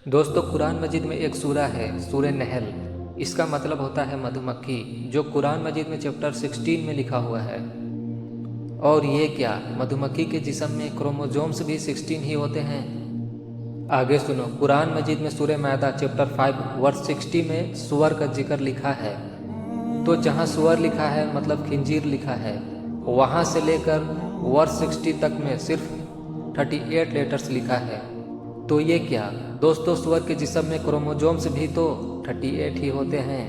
दोस्तों, कुरान मजीद में एक सूरा है सूरह नहल। इसका मतलब होता है मधुमक्खी, जो कुरान मजीद में चैप्टर 16 में लिखा हुआ है। और ये क्या, मधुमक्खी के जिस्म में क्रोमोजोम्स भी 16 ही होते हैं? आगे सुनो। कुरान मजीद में सूरह मैदा चैप्टर 5 वर्स 60 में सुअर का जिक्र लिखा है। तो जहाँ सुअर लिखा है मतलब खिंजीर लिखा है, वहाँ से लेकर वर्स 60 तक में सिर्फ 38 लेटर्स लिखा है। तो ये क्या दोस्तों, सुअर के जिस्म में क्रोमोजोम्स भी तो 38 ही होते हैं।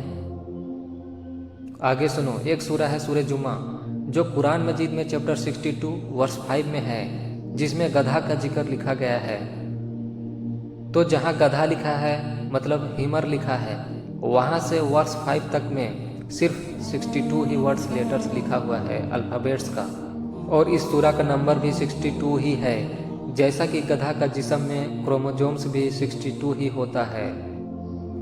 आगे सुनो। एक सूरा है सूरह जुमा, जो कुरान मजीद में चैप्टर 62 वर्स 5 में है, जिसमें गधा का जिक्र लिखा गया है। तो जहाँ गधा लिखा है मतलब हीमर लिखा है, वहाँ से वर्स 5 तक में सिर्फ 62 ही वर्ड्स लेटर्स लिखा हुआ है अल्फ़ाबेट्स का। और इस सूरा का नंबर भी 62 ही है, जैसा कि गधा का जिस्म में क्रोमोजोम्स भी 62 ही होता है।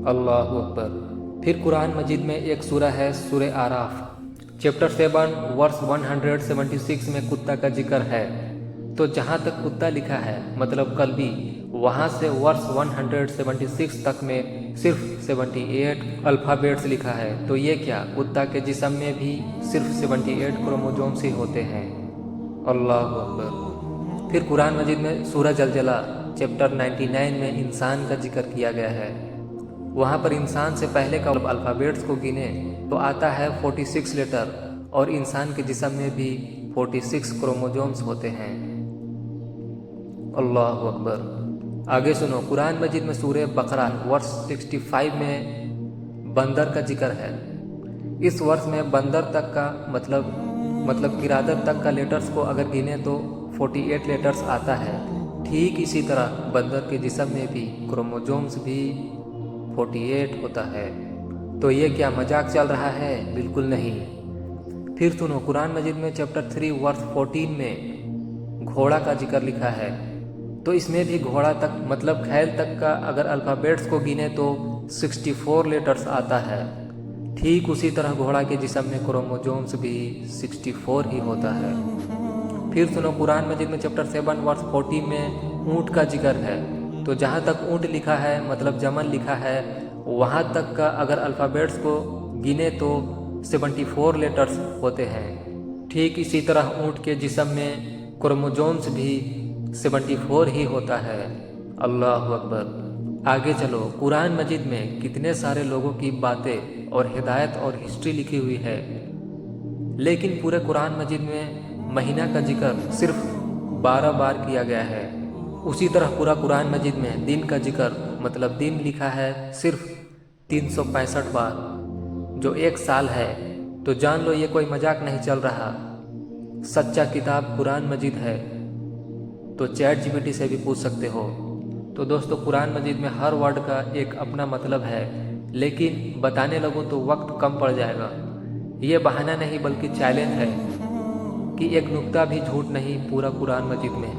अल्लाह अकबर। फिर कुरान मजीद में एक सूरा है सूरह आराफ चैप्टर 7 वर्स 176 में कुत्ता का जिक्र है। तो जहाँ तक कुत्ता लिखा है मतलब कल्बी, वहाँ से वर्स 176 तक में सिर्फ 78 अल्फ़ाबेट्स लिखा है। तो ये क्या, कुत्ता के जिस्म में भी सिर्फ 78 क्रोमोजोम्स ही होते हैं। अल्लाह अकबर। फिर कुरान मजीद में सूरह जलजला चैप्टर 99 में इंसान का जिक्र किया गया है। वहाँ पर इंसान से पहले का अल्फ़ाबेट्स को गिने तो आता है 46 लेटर, और इंसान के जिस्म में भी 46 क्रोमोजोम्स होते हैं। अल्लाह अकबर। आगे सुनो। कुरान मजीद में सूरह बकरा वर्स 65 में बंदर का जिक्र है। इस वर्ष में बंदर तक का मतलब किरादत तक का लेटर्स को अगर गिने तो 48 लेटर्स आता है। ठीक इसी तरह बंदर के जिस्म में भी क्रोमोजोम्स भी 48 होता है। तो ये क्या मजाक चल रहा है? बिल्कुल नहीं। फिर सुनो। कुरान मजीद में चैप्टर 3 वर्स 14 में घोड़ा का जिक्र लिखा है। तो इसमें भी घोड़ा तक मतलब खैल तक का अगर अल्फ़ाबेट्स को गिने तो 64 लेटर्स आता है। ठीक उसी तरह घोड़ा के जिस्म में क्रोमोजोम्स भी 64 ही होता है। फिर सुनो। कुरान मजीद में चैप्टर 7 वर्स 40 में ऊँट का जिक्र है। तो जहाँ तक ऊँट लिखा है मतलब जमल लिखा है, वहाँ तक का अगर अल्फ़ाबेट्स को गिने तो 74 लेटर्स होते हैं। ठीक इसी तरह ऊँट के जिस्म में क्रोमोजोम्स भी 74 ही होता है। अल्लाह अकबर। आगे चलो। कुरान मजीद में कितने सारे लोगों की बातें और हिदायत और हिस्ट्री लिखी हुई है, लेकिन पूरे कुरान मजीद में महीना का जिक्र सिर्फ 12 बार किया गया है। उसी तरह पूरा कुरान मजीद में दिन का जिक्र मतलब दिन लिखा है सिर्फ 365 बार, जो एक साल है। तो जान लो ये कोई मजाक नहीं चल रहा। सच्चा किताब कुरान मजीद है, तो चैट जीपीटी से भी पूछ सकते हो। तो दोस्तों, कुरान मजीद में हर वर्ड का एक अपना मतलब है, लेकिन बताने लगूँ तो वक्त कम पड़ जाएगा। ये बहाना नहीं बल्कि चैलेंज है कि एक नुक्ता भी झूठ नहीं पूरा कुरान मजीद में।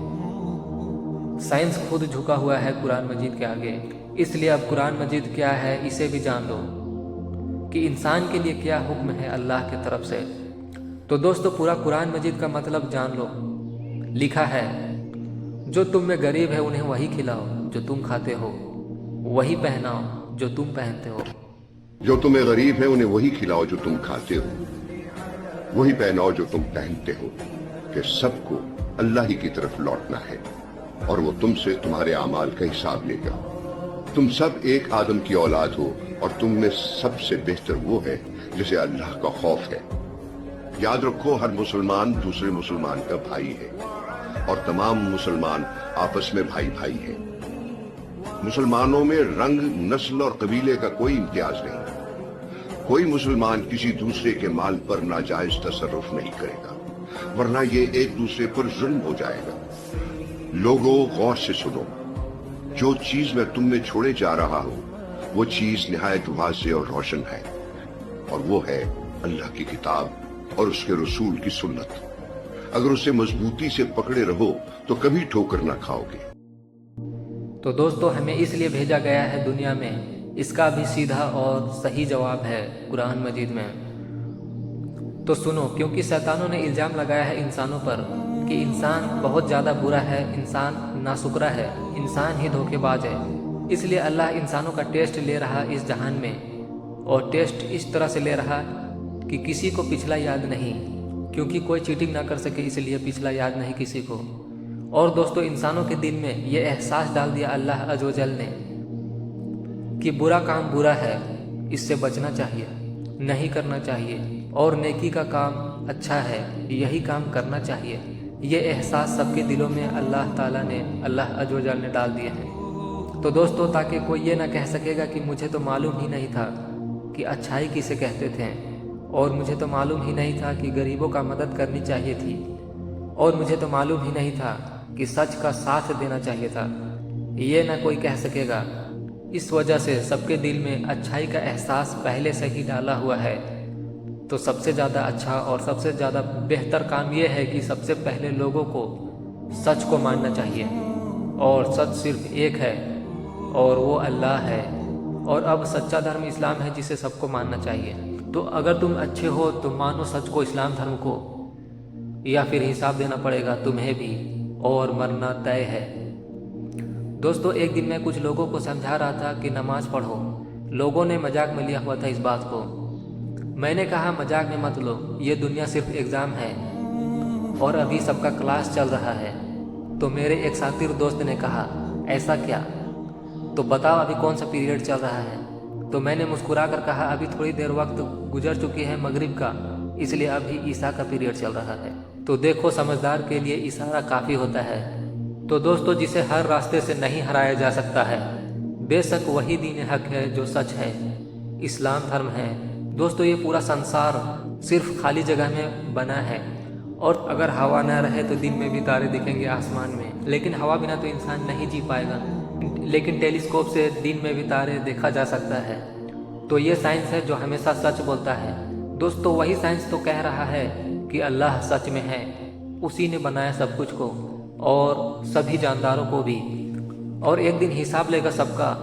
साइंस खुद झुका हुआ है कुरान मजीद के आगे। इसलिए अब कुरान मजीद क्या है इसे भी जान लो कि इंसान के लिए क्या हुक्म है अल्लाह की तरफ से। तो दोस्तों, पूरा कुरान मजीद का मतलब जान लो। लिखा है, जो तुम में गरीब है उन्हें वही खिलाओ जो तुम खाते हो, वही पहनाओ जो तुम पहनते हो। जो तुम्हें गरीब है उन्हें वही खिलाओ जो तुम खाते हो, वही पहनाओ जो तुम पहनते हो, कि सबको अल्लाह ही की तरफ लौटना है और वो तुमसे तुम्हारे अमाल का हिसाब लेगा। तुम सब एक आदम की औलाद हो और तुम में सबसे बेहतर वो है जिसे अल्लाह का खौफ है। याद रखो, हर मुसलमान दूसरे मुसलमान का भाई है और तमाम मुसलमान आपस में भाई भाई हैं। मुसलमानों में रंग, नस्ल और कबीले का कोई इम्तियाज नहीं। कोई मुसलमान किसी दूसरे के माल पर नाजायज तसर्रुफ नहीं करेगा, वरना ये एक दूसरे पर जुल्म हो जाएगा। लोगों, गौर से सुनो। जो चीज मैं तुम में छोड़े जा रहा हूं वो चीज निहायत वाज़ेह और रोशन है, और वो है अल्लाह की किताब और उसके रसूल की सुन्नत। अगर उसे मजबूती से पकड़े रहो तो कभी ठोकर ना खाओगे। तो दोस्तों, हमें इसलिए भेजा गया है दुनिया में, इसका भी सीधा और सही जवाब है कुरान मजीद में। तो सुनो। क्योंकि शैतानों ने इल्ज़ाम लगाया है इंसानों पर कि इंसान बहुत ज़्यादा बुरा है, इंसान नाशुक्रा है, इंसान ही धोखेबाज है। इसलिए अल्लाह इंसानों का टेस्ट ले रहा इस जहान में, और टेस्ट इस तरह से ले रहा कि किसी को पिछला याद नहीं, क्योंकि कोई चीटिंग ना कर सके, इसलिए पिछला याद नहीं किसी को। और दोस्तों, इंसानों के दिल में ये एहसास डाल दिया अल्लाह अज़्ज़ व जल ने कि बुरा काम बुरा है, इससे बचना चाहिए, नहीं करना चाहिए, और नेकी का काम अच्छा है, यही काम करना चाहिए। ये एहसास सबके दिलों में अल्लाह ताला ने, अल्लाह अज़्ज़ व जल ने डाल दिए हैं। तो दोस्तों, ताकि कोई ये ना कह सकेगा कि मुझे तो मालूम ही नहीं था कि अच्छाई किसे कहते थे, और मुझे तो मालूम ही नहीं था कि गरीबों का मदद करनी चाहिए थी, और मुझे तो मालूम ही नहीं था कि सच का साथ देना चाहिए था, ये ना कोई कह सकेगा। इस वजह से सबके दिल में अच्छाई का एहसास पहले से ही डाला हुआ है। तो सबसे ज़्यादा अच्छा और सबसे ज़्यादा बेहतर काम यह है कि सबसे पहले लोगों को सच को मानना चाहिए, और सच सिर्फ एक है, और वो अल्लाह है। और अब सच्चा धर्म इस्लाम है, जिसे सबको मानना चाहिए। तो अगर तुम अच्छे हो तो मानो सच को, इस्लाम धर्म को, या फिर हिसाब देना पड़ेगा तुम्हें भी, और मरना तय है। दोस्तों, एक दिन मैं कुछ लोगों को समझा रहा था कि नमाज पढ़ो। लोगों ने मजाक में लिया हुआ था इस बात को। मैंने कहा मजाक में मत लो, ये दुनिया सिर्फ एग्ज़ाम है, और अभी सबका क्लास चल रहा है। तो मेरे एक साथी दोस्त ने कहा, ऐसा क्या? तो बताओ अभी कौन सा पीरियड चल रहा है? तो मैंने मुस्कुरा कर कहा, अभी थोड़ी देर वक्त गुजर चुकी है मगरिब का, इसलिए अभी ईसा का पीरियड चल रहा है। तो देखो, समझदार के लिए इशारा काफ़ी होता है। तो दोस्तों, जिसे हर रास्ते से नहीं हराया जा सकता है, बेशक वही दीन हक है जो सच है, इस्लाम धर्म है। दोस्तों, ये पूरा संसार सिर्फ खाली जगह में बना है, और अगर हवा न रहे तो दिन में भी तारे दिखेंगे आसमान में, लेकिन हवा बिना तो इंसान नहीं जी पाएगा। लेकिन टेलीस्कोप से दिन में भी तारे देखा जा सकता है। तो ये साइंस है जो हमेशा सच बोलता है। दोस्तों, वही साइंस तो कह रहा है कि अल्लाह सच में है, उसी ने बनाया सब कुछ को, और सभी जानदारों को भी, और एक दिन हिसाब लेगा सबका।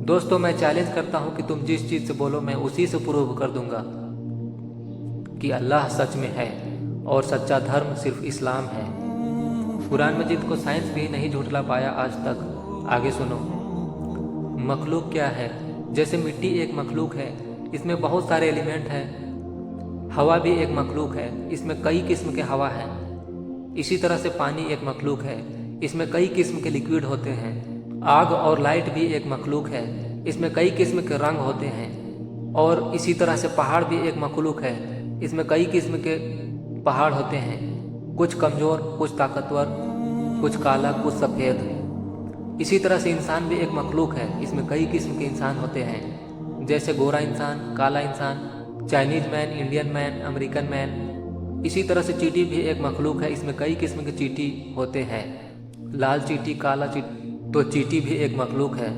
दोस्तों, मैं चैलेंज करता हूँ कि तुम जिस चीज़ से बोलो मैं उसी से प्रूव कर दूंगा कि अल्लाह सच में है, और सच्चा धर्म सिर्फ इस्लाम है। कुरान मजीद को साइंस भी नहीं झुठला पाया आज तक। आगे सुनो, मखलूक क्या है? जैसे मिट्टी एक मखलूक है, इसमें बहुत सारे एलिमेंट हैं। हवा भी एक मखलूक है, इसमें कई किस्म के हवा हैं। इसी तरह से पानी एक मखलूक है, इसमें कई किस्म के लिक्विड होते हैं। आग और लाइट भी एक मखलूक है, इसमें कई किस्म के रंग होते हैं। और इसी तरह से पहाड़ भी एक मखलूक है, इसमें कई किस्म के पहाड़ होते हैं, कुछ कमज़ोर, कुछ ताकतवर, कुछ काला, कुछ सफ़ेद। इसी तरह से इंसान भी एक मखलूक है, इसमें कई किस्म के इंसान होते हैं, जैसे गोरा इंसान, काला इंसान, Chinese man, Indian man, American man. इसी तरह से चींटी भी एक मखलूक है, इसमें कई किस्म के चींटी होते हैं, लाल चींटी, काला चींटी। तो चींटी भी एक मखलूक है।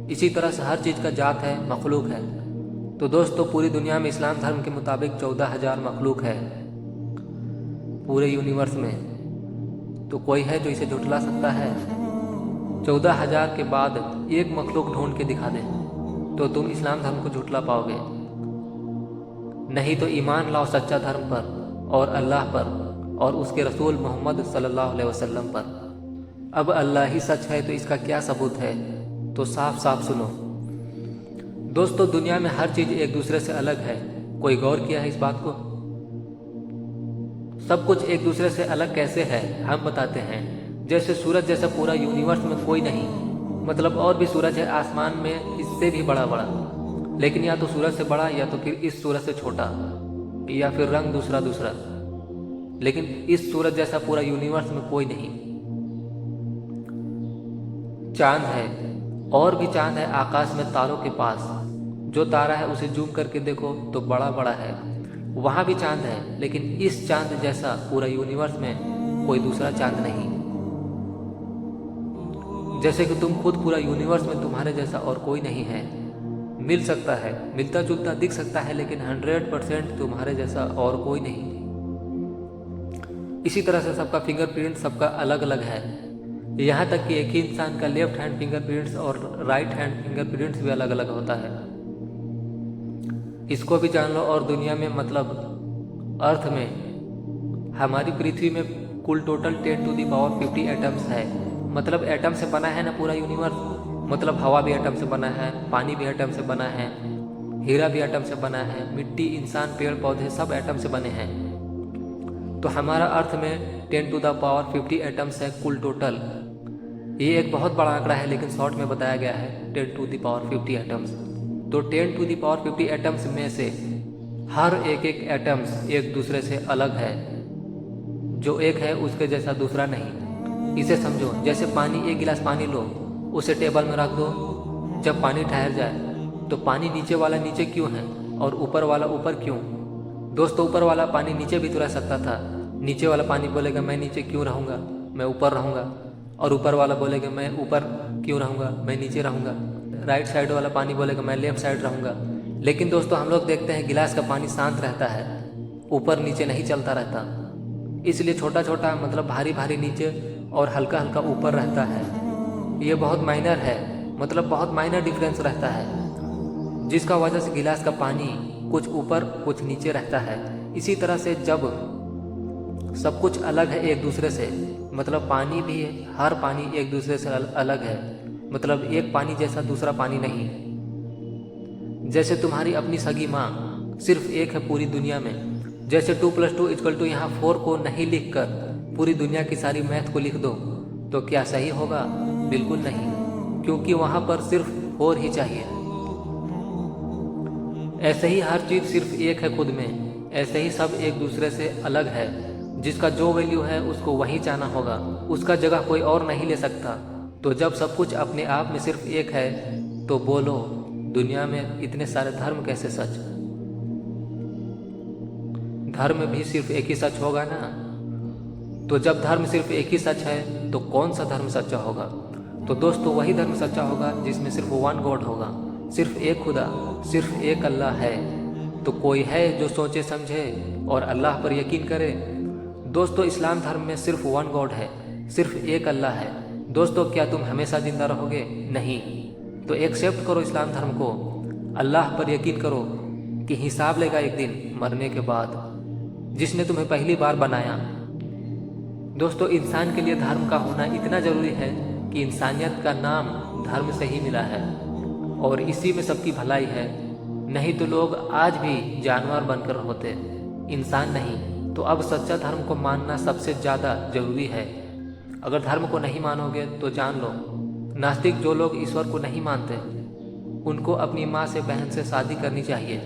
इसी तरह से हर चीज़ का जात है, मखलूक है। तो दोस्तों, पूरी दुनिया में इस्लाम धर्म के मुताबिक 14,000 मखलूक है पूरे यूनिवर्स में। तो कोई है जो इसे झुठला सकता है? 14,000 के बाद एक मखलूक ढूंढ के दिखा दे तो तुम इस्लाम धर्म को झुठला पाओगे। नहीं तो ईमान लाओ सच्चा धर्म पर, और अल्लाह पर, और उसके रसूल मोहम्मद सल्लल्लाहु अलैहि वसल्लम पर। अब अल्लाह ही सच है तो इसका क्या सबूत है? तो साफ साफ सुनो दोस्तों, दुनिया में हर चीज़ एक दूसरे से अलग है। कोई गौर किया है इस बात को? सब कुछ एक दूसरे से अलग कैसे है, हम बताते हैं। जैसे सूरज जैसा पूरा यूनिवर्स में कोई नहीं, मतलब और भी सूरज है आसमान में इससे भी बड़ा बड़ा, लेकिन या तो सूरज से बड़ा, या तो फिर इस सूरज से छोटा, या फिर रंग दूसरा दूसरा। लेकिन इस सूरज जैसा पूरा यूनिवर्स में कोई नहीं। चांद है, और भी चांद है आकाश में तारों के पास। जो तारा है उसे जूम करके देखो तो बड़ा बड़ा है, वहाँ भी चांद है, लेकिन इस चांद जैसा पूरा यूनिवर्स में कोई दूसरा चांद नहीं। जैसे कि तुम खुद पूरा यूनिवर्स में तुम्हारे जैसा और कोई नहीं है। मिल सकता है, मिलता जुलता दिख सकता है, लेकिन 100% तुम्हारे जैसा और कोई नहीं। इसी तरह से सबका फिंगरप्रिंट सबका अलग अलग है। यहाँ तक कि एक ही इंसान का लेफ्ट हैंड फिंगरप्रिंट्स और राइट हैंड फिंगरप्रिंट्स भी अलग अलग होता है। इसको भी जान लो। और दुनिया में, मतलब अर्थ में, हमारी पृथ्वी में कुल total 10 to the power 50 atoms है। मतलब एटम से बना है ना पूरा यूनिवर्स, मतलब हवा भी एटम से बना है, पानी भी एटम से बना है, हीरा भी एटम से बना है, मिट्टी, इंसान, पेड़ पौधे सब एटम से बने हैं। तो हमारा अर्थ में 10 टू द पावर 50 एटम्स है कुल टोटल। ये एक बहुत बड़ा आंकड़ा है लेकिन शॉर्ट में बताया गया है 10 टू द पावर 50 एटम्स। तो 10 टू द पावर 50 एटम्स में से हर एक एटम्स एक दूसरे से अलग है। जो एक है उसके जैसा दूसरा नहीं। इसे समझो, जैसे पानी, एक गिलास पानी लो, उसे टेबल में रख दो, जब पानी ठहर जाए तो पानी नीचे वाला नीचे क्यों है और ऊपर वाला ऊपर क्यों? दोस्तों, ऊपर वाला पानी नीचे भी तो रह सकता था। नीचे वाला पानी बोलेगा मैं नीचे क्यों रहूँगा, मैं ऊपर रहूँगा, और ऊपर वाला बोलेगा मैं ऊपर क्यों रहूँगा, मैं नीचे रहूँगा। राइट साइड वाला पानी बोलेगा मैं लेफ्ट साइड रहूँगा। लेकिन दोस्तों, हम लोग देखते हैं गिलास का पानी शांत रहता है, ऊपर नीचे नहीं चलता रहता। इसलिए छोटा छोटा मतलब भारी भारी नीचे और हल्का हल्का ऊपर रहता है। ये बहुत माइनर है, मतलब बहुत माइनर डिफरेंस रहता है, जिसका वजह से गिलास का पानी कुछ ऊपर कुछ नीचे रहता है। इसी तरह से जब सब कुछ अलग है एक दूसरे से, मतलब पानी भी, हर पानी एक दूसरे से अलग है, मतलब एक पानी जैसा दूसरा पानी नहीं। जैसे तुम्हारी अपनी सगी माँ सिर्फ एक है पूरी दुनिया में। जैसे 2 + 2 = यहाँ 4 को नहीं लिखकर पूरी दुनिया की सारी मैथ को लिख दो तो क्या सही होगा? बिल्कुल नहीं, क्योंकि वहाँ पर सिर्फ 4 ही चाहिए। ऐसे ही हर चीज़ सिर्फ एक है खुद में, ऐसे ही सब एक दूसरे से अलग है। जिसका जो वैल्यू है उसको वही जाना होगा, उसका जगह कोई और नहीं ले सकता। तो जब सब कुछ अपने आप में सिर्फ एक है तो बोलो दुनिया में इतने सारे धर्म कैसे सच? धर्म भी सिर्फ एक ही सच होगा ना। तो जब धर्म सिर्फ एक ही सच है तो कौन सा धर्म सच्चा होगा? तो दोस्तों, वही धर्म सच्चा होगा जिसमें सिर्फ वन गॉड होगा, सिर्फ एक खुदा, सिर्फ एक अल्लाह है। तो कोई है जो सोचे समझे और अल्लाह पर यकीन करे। दोस्तों, इस्लाम धर्म में सिर्फ वन गॉड है, सिर्फ एक अल्लाह है। दोस्तों, क्या तुम हमेशा जिंदा रहोगे? नहीं। तो एक्सेप्ट करो इस्लाम धर्म को, अल्लाह पर यकीन करो कि हिसाब लेगा एक दिन मरने के बाद, जिसने तुम्हें पहली बार बनाया। दोस्तों, इंसान के लिए धर्म का होना इतना ज़रूरी है कि इंसानियत का नाम धर्म से ही मिला है और इसी में सबकी भलाई है। नहीं तो लोग आज भी जानवर बनकर होते, इंसान नहीं। तो अब सच्चा धर्म को मानना सबसे ज़्यादा ज़रूरी है। अगर धर्म को नहीं मानोगे तो जान लो, नास्तिक जो लोग ईश्वर को नहीं मानते उनको अपनी माँ से, बहन से शादी करनी चाहिए,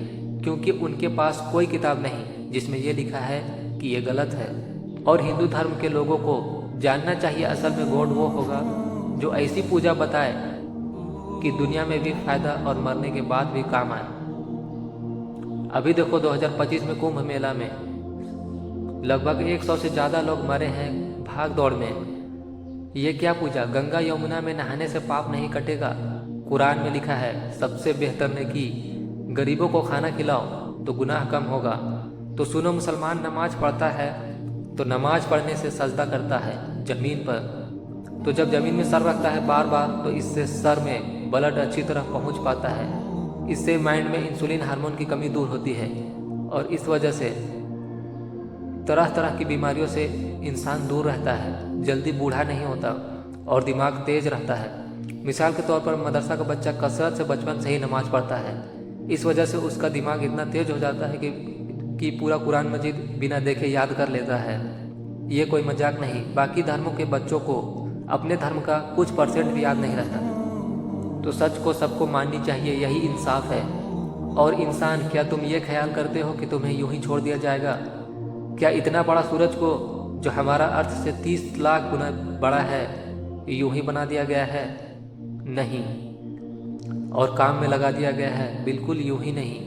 क्योंकि उनके पास कोई किताब नहीं जिसमें ये लिखा है कि ये गलत है। और हिंदू धर्म के लोगों को जानना चाहिए असल में गॉड वो होगा जो ऐसी पूजा बताए कि दुनिया में भी फायदा और मरने के बाद भी काम आए। अभी देखो 2025 में कुंभ मेला में लगभग 100 से ज़्यादा लोग मरे हैं भाग दौड़ में। ये क्या पूजा? गंगा यमुना में नहाने से पाप नहीं कटेगा। कुरान में लिखा है सबसे बेहतर नेकी गरीबों को खाना खिलाओ तो गुनाह कम होगा। तो सुनो, मुसलमान नमाज पढ़ता है तो नमाज पढ़ने से सजदा करता है ज़मीन पर। तो जब ज़मीन में सर रखता है बार बार तो इससे सर में ब्लड अच्छी तरह पहुंच पाता है। इससे माइंड में इंसुलिन हार्मोन की कमी दूर होती है और इस वजह से तरह तरह की बीमारियों से इंसान दूर रहता है, जल्दी बूढ़ा नहीं होता और दिमाग तेज रहता है। मिसाल के तौर पर मदरसा का बच्चा कसरत से बचपन से ही नमाज पढ़ता है, इस वजह से उसका दिमाग इतना तेज हो जाता है कि पूरा कुरान मजीद बिना देखे याद कर लेता है। ये कोई मजाक नहीं। बाकी धर्मों के बच्चों को अपने धर्म का कुछ % भी याद नहीं रहता। तो सच को सबको माननी चाहिए, यही इंसाफ है। और इंसान, क्या तुम ये ख्याल करते हो कि तुम्हें यूं ही छोड़ दिया जाएगा? क्या इतना बड़ा सूरज को, जो हमारा अर्थ से 30 लाख गुना बड़ा है, यूं ही बना दिया गया है? नहीं। और काम में लगा दिया गया है? बिल्कुल यूं ही नहीं।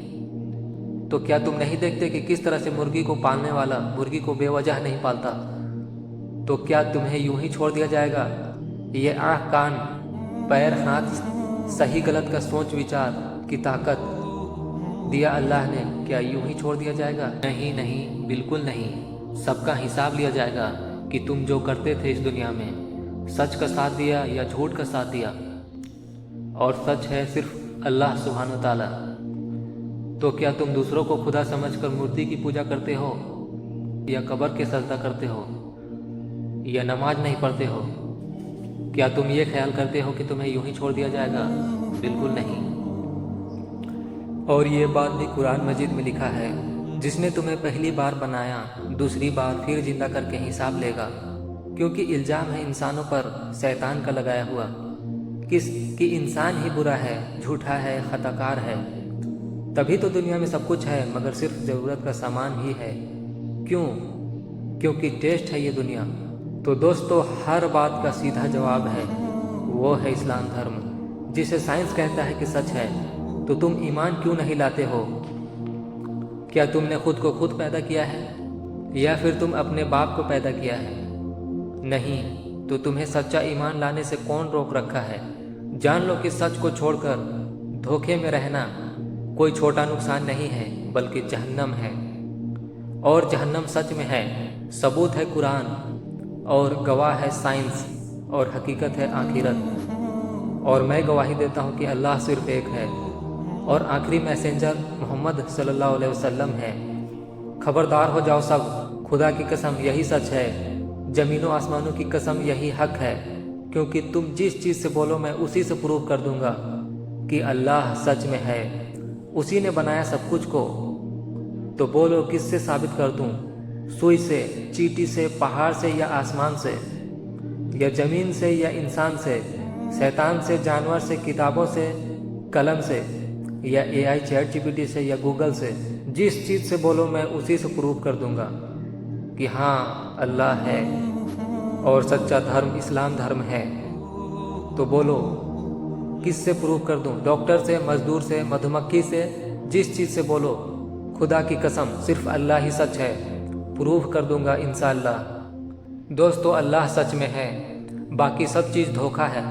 तो क्या तुम नहीं देखते कि किस तरह से मुर्गी को पालने वाला मुर्गी को बेवजह नहीं पालता? तो क्या तुम्हें यूं ही छोड़ दिया जाएगा? ये आँख, कान, पैर, हाथ, सही गलत का सोच विचार की ताकत दिया अल्लाह ने, क्या यूं ही छोड़ दिया जाएगा? नहीं नहीं, बिल्कुल नहीं। सबका हिसाब लिया जाएगा कि तुम जो करते थे इस दुनिया में, सच का साथ दिया या झूठ का साथ दिया। और सच है सिर्फ अल्लाह सुब्हान व तआला। तो क्या तुम दूसरों को खुदा समझकर मूर्ति की पूजा करते हो, या कब्र के सजदा करते हो, या नमाज नहीं पढ़ते हो? क्या तुम ये ख्याल करते हो कि तुम्हें यूं ही छोड़ दिया जाएगा? बिल्कुल नहीं। और ये बात भी कुरान मजीद में लिखा है, जिसने तुम्हें पहली बार बनाया दूसरी बार फिर जिंदा करके हिसाब लेगा। क्योंकि इल्ज़ाम है इंसानों पर शैतान का लगाया हुआ कि इंसान ही बुरा है, झूठा है, खताकार है। तभी तो दुनिया में सब कुछ है, मगर सिर्फ ज़रूरत का सामान ही है। क्यों? क्योंकि टेस्ट है ये दुनिया। तो दोस्तों, हर बात का सीधा जवाब है, वो है इस्लाम धर्म, जिसे साइंस कहता है कि सच है। तो तुम ईमान क्यों नहीं लाते हो? क्या तुमने खुद को खुद पैदा किया है, या फिर तुम अपने बाप को पैदा किया है? नहीं। तो तुम्हें सच्चा ईमान लाने से कौन रोक रखा है? जान लो कि सच को छोड़कर धोखे में रहना कोई छोटा नुकसान नहीं है, बल्कि जहन्नम है। और जहन्नम सच में है, सबूत है कुरान, और गवाह है साइंस, और हकीकत है आखिरत। और मैं गवाही देता हूँ कि अल्लाह सिर्फ एक है, और आखिरी मैसेंजर मोहम्मद सल्लल्लाहु अलैहि वसल्लम है। खबरदार हो जाओ सब, खुदा की कसम यही सच है, ज़मीनों आसमानों की कसम यही हक है। क्योंकि तुम जिस चीज़ से बोलो मैं उसी से प्रूव कर दूंगा कि अल्लाह सच में है। उसी ने बनाया सब कुछ को। तो बोलो किससे साबित कर दूं? सुई से, चींटी से, पहाड़ से या आसमान से, या ज़मीन से या इंसान से, शैतान से, जानवर से, किताबों से, कलम से, या AI चैट GPT से, या गूगल से। जिस चीज़ से बोलो मैं उसी से प्रूव कर दूंगा कि हाँ अल्लाह है और सच्चा धर्म इस्लाम धर्म है। तो बोलो किससे प्रूव कर दूं? डॉक्टर से, मजदूर से, मधुमक्खी से, जिस चीज़ से बोलो। खुदा की कसम सिर्फ अल्लाह ही सच है, प्रूव कर दूंगा इंशाअल्लाह। दोस्तों, अल्लाह सच में है, बाकी सब चीज़ धोखा है।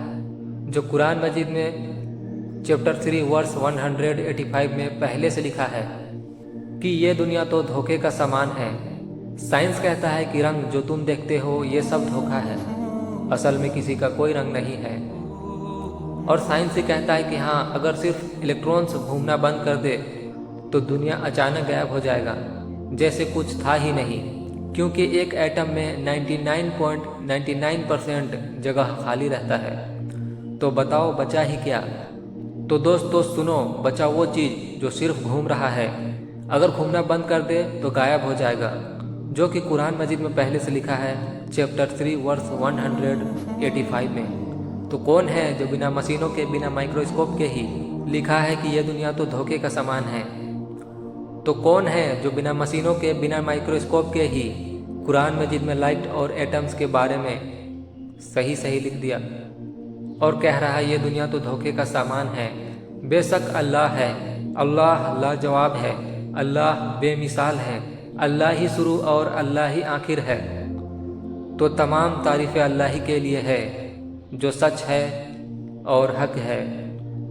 जो कुरान मजीद में चैप्टर 3 वर्स 185 में पहले से लिखा है कि ये दुनिया तो धोखे का सामान है। साइंस कहता है कि रंग जो तुम देखते हो ये सब धोखा है, असल में किसी का कोई रंग नहीं है। और साइंस ही कहता है कि हाँ, अगर सिर्फ इलेक्ट्रॉन्स घूमना बंद कर दे तो दुनिया अचानक गायब हो जाएगा, जैसे कुछ था ही नहीं। क्योंकि एक एटम में 99.99% जगह खाली रहता है। तो बताओ बचा ही क्या? तो दोस्तों सुनो, बचा वो चीज़ जो सिर्फ घूम रहा है, अगर घूमना बंद कर दे तो गायब हो जाएगा, जो कि कुरान मजीद में पहले से लिखा है चैप्टर 3 वर्स 185 में। तो कौन है जो बिना मशीनों के, बिना माइक्रोस्कोप के ही लिखा है कि यह दुनिया तो धोखे का सामान है? तो कौन है जो बिना मशीनों के, बिना माइक्रोस्कोप के ही कुरान मजीद में लाइट और एटम्स के बारे में सही सही लिख दिया और कह रहा है ये दुनिया तो धोखे का सामान है? बेशक अल्लाह है, अल्लाह लाजवाब है, अल्लाह बेमिसाल है, अल्लाह ही शुरू और अल्लाह ही आखिर है। तो तमाम तारीफ़ें अल्लाह ही के लिए है जो सच है और हक है।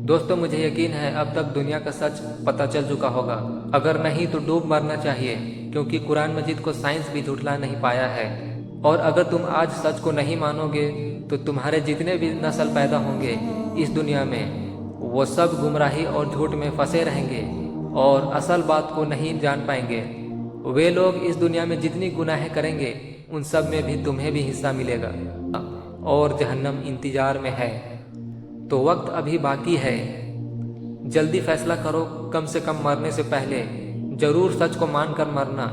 दोस्तों, मुझे यकीन है अब तक दुनिया का सच पता चल चुका होगा। अगर नहीं तो डूब मरना चाहिए, क्योंकि कुरान मजीद को साइंस भी झुठला नहीं पाया है। और अगर तुम आज सच को नहीं मानोगे तो तुम्हारे जितने भी नस्ल पैदा होंगे इस दुनिया में, वो सब गुमराही और झूठ में फंसे रहेंगे और असल बात को नहीं जान पाएंगे। वे लोग इस दुनिया में जितनी गुनाहें करेंगे उन सब में भी तुम्हें भी हिस्सा मिलेगा, और जहन्नम इंतजार में है। तो वक्त अभी बाकी है, जल्दी फैसला करो, कम से कम मरने से पहले जरूर सच को मानकर मरना।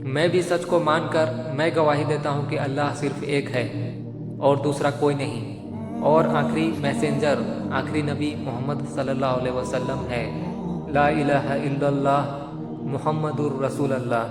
मैं भी सच को मानकर मैं गवाही देता हूँ कि अल्लाह सिर्फ एक है और दूसरा कोई नहीं, और आखिरी मैसेंजर, आखिरी नबी मोहम्मद सल्लल्लाहु अलैहि वसल्लम है। ला इलाहा इल्लल्लाह मुहम्मदुर रसूलुल्लाह।